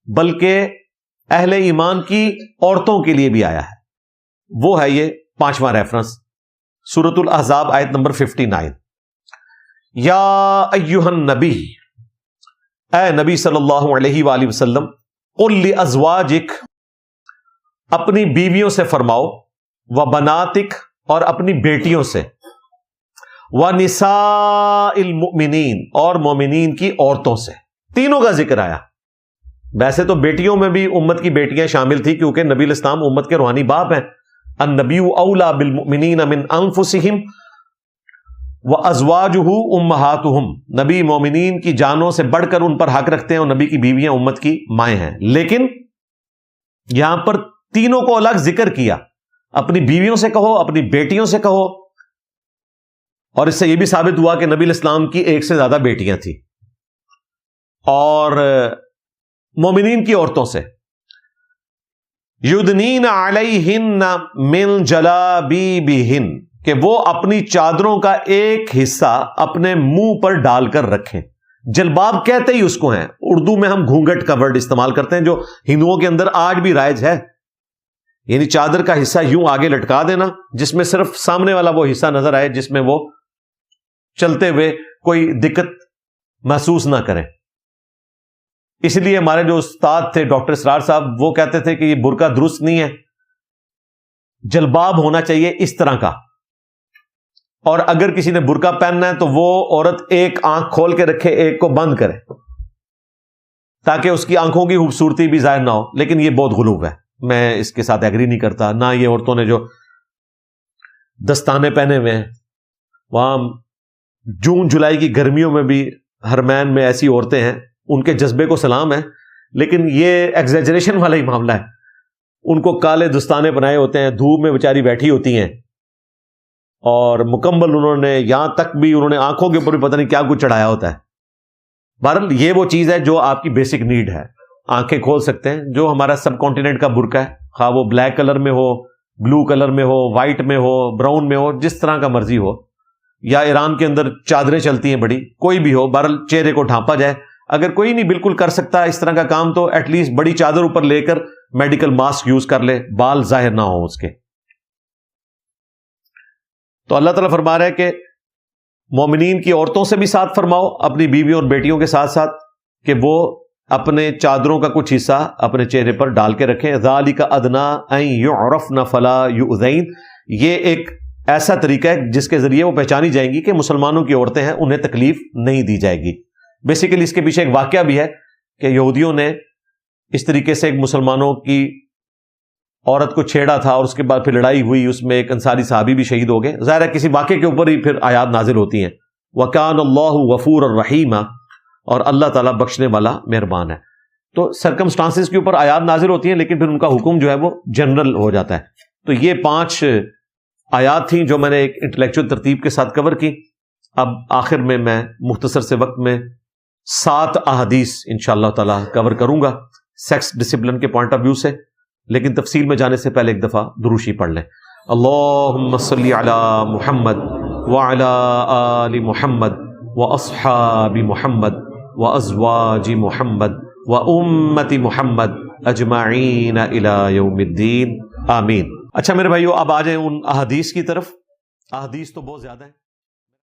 بلکہ اہل ایمان کی عورتوں کے لیے بھی آیا ہے. وہ ہے یہ 5واں ریفرنس سورۃ الاحزاب آیت نمبر 59. یا ایھا النبی، اے نبی صلی اللہ علیہ وآلہ وسلم، قل لازواجک، اپنی بیویوں سے فرماؤ، وبناتک، اور اپنی بیٹیوں سے، ونساء المؤمنین، اور مومنین کی عورتوں سے. تینوں کا ذکر آیا. ویسے تو بیٹیوں میں بھی امت کی بیٹیاں شامل تھی، کیونکہ نبی الاسلام امت کے روحانی باپ ہیں. النبی اولی بالمؤمنین من انفسہم وازواجہ امہاتہم، نبی مومنین کی جانوں سے بڑھ کر ان پر حق رکھتے ہیں، اور نبی کی بیویاں امت کی مائیں ہیں. لیکن یہاں پر تینوں کو الگ ذکر کیا. اپنی بیویوں سے کہو، اپنی بیٹیوں سے کہو، اور اس سے یہ بھی ثابت ہوا کہ نبی الاسلام کی ایک سے زیادہ بیٹیاں تھیں. اور مومنین کی عورتوں سے، یدنین علیہن من جلابیبہن، کہ وہ اپنی چادروں کا ایک حصہ اپنے منہ پر ڈال کر رکھیں. جلباب کہتے ہی اس کو ہیں. اردو میں ہم گھونگھٹ کا ورڈ استعمال کرتے ہیں، جو ہندوؤں کے اندر آج بھی رائج ہے. یعنی چادر کا حصہ یوں آگے لٹکا دینا جس میں صرف سامنے والا وہ حصہ نظر آئے، جس میں وہ چلتے ہوئے کوئی دقت محسوس نہ کریں. اس لیے ہمارے جو استاد تھے ڈاکٹر اسرار صاحب، وہ کہتے تھے کہ یہ برقع درست نہیں ہے، جلباب ہونا چاہیے اس طرح کا. اور اگر کسی نے برقع پہننا ہے تو وہ عورت ایک آنکھ کھول کے رکھے، ایک کو بند کرے، تاکہ اس کی آنکھوں کی خوبصورتی بھی ظاہر نہ ہو. لیکن یہ بہت غلو ہے، میں اس کے ساتھ ایگری نہیں کرتا. نہ یہ عورتوں نے جو دستانے پہنے ہوئے ہیں، وہاں جون جولائی کی گرمیوں میں بھی حرمین میں ایسی عورتیں ہیں، ان کے جذبے کو سلام ہے. لیکن یہ ایگزیجریشن والا ہی معاملہ ہے. ان کو کالے دستانے بنائے ہوتے ہیں، دھوپ میں بیچاری بیٹھی ہوتی ہیں، اور مکمل انہوں نے یہاں تک بھی انہوں نے آنکھوں کے اوپر بھی پتہ نہیں کیا کچھ چڑھایا ہوتا ہے. بہرحال یہ وہ چیز ہے جو آپ کی بیسک نیڈ ہے. آنکھیں کھول سکتے ہیں. جو ہمارا سب کانٹیننٹ کا برقع ہے، خواہ وہ بلیک کلر میں ہو، بلو کلر میں ہو، وائٹ میں ہو، براؤن میں ہو، جس طرح کا مرضی ہو، یا ایران کے اندر چادریں چلتی ہیں بڑی، کوئی بھی ہو، بہرحال چہرے کو ڈھانپا جائے. اگر کوئی نہیں بالکل کر سکتا اس طرح کا کام، تو ایٹ لیسٹ بڑی چادر اوپر لے کر میڈیکل ماسک یوز کر لے، بال ظاہر نہ ہو اس کے. تو اللہ تعالیٰ فرما رہا ہے کہ مومنین کی عورتوں سے بھی ساتھ فرماؤ، اپنی بیویوں اور بیٹیوں کے ساتھ ساتھ، کہ وہ اپنے چادروں کا کچھ حصہ اپنے چہرے پر ڈال کے رکھیں. ذالک ادنیٰ ان یعرفن فلا یؤذین، یہ ایک ایسا طریقہ ہے جس کے ذریعے وہ پہچانی جائیں گی کہ مسلمانوں کی عورتیں ہیں، انہیں تکلیف نہیں دی جائے گی. بیسیکلی اس کے پیچھے ایک واقعہ بھی ہے کہ یہودیوں نے اس طریقے سے ایک مسلمانوں کی عورت کو چھیڑا تھا، اور اس کے بعد پھر لڑائی ہوئی، اس میں ایک انصاری صحابی بھی شہید ہو گئے. ظاہر ہے کسی واقعے کے اوپر ہی پھر آیات نازل ہوتی ہیں. وَكَانَ اللَّهُ غَفُورًا رَحِيمًا، اور اللہ تعالیٰ بخشنے والا مہربان ہے. تو سرکمسٹانسز کے اوپر آیات نازل ہوتی ہیں، لیکن پھر ان کا حکم جو ہے وہ جنرل ہو جاتا ہے. تو یہ 5 آیات تھیں جو میں نے ایک انٹلیکچوئل ترتیب کے ساتھ کور کی. اب آخر میں مختصر سے وقت میں 7 احادیث انشاءاللہ تعالی کور کروں گا سیکس ڈسپلن کے پوائنٹ آف ویو سے. لیکن تفصیل میں جانے سے پہلے ایک دفعہ دروشی پڑھ لیں. اللہم صلی علی محمد وعلی آل محمد واصحاب محمد وازواج محمد وامت محمد اجمعین الی یوم الدین، آمین. اچھا میرے بھائیو، اب آ جائیں ان احادیث کی طرف. احادیث تو بہت زیادہ ہیں.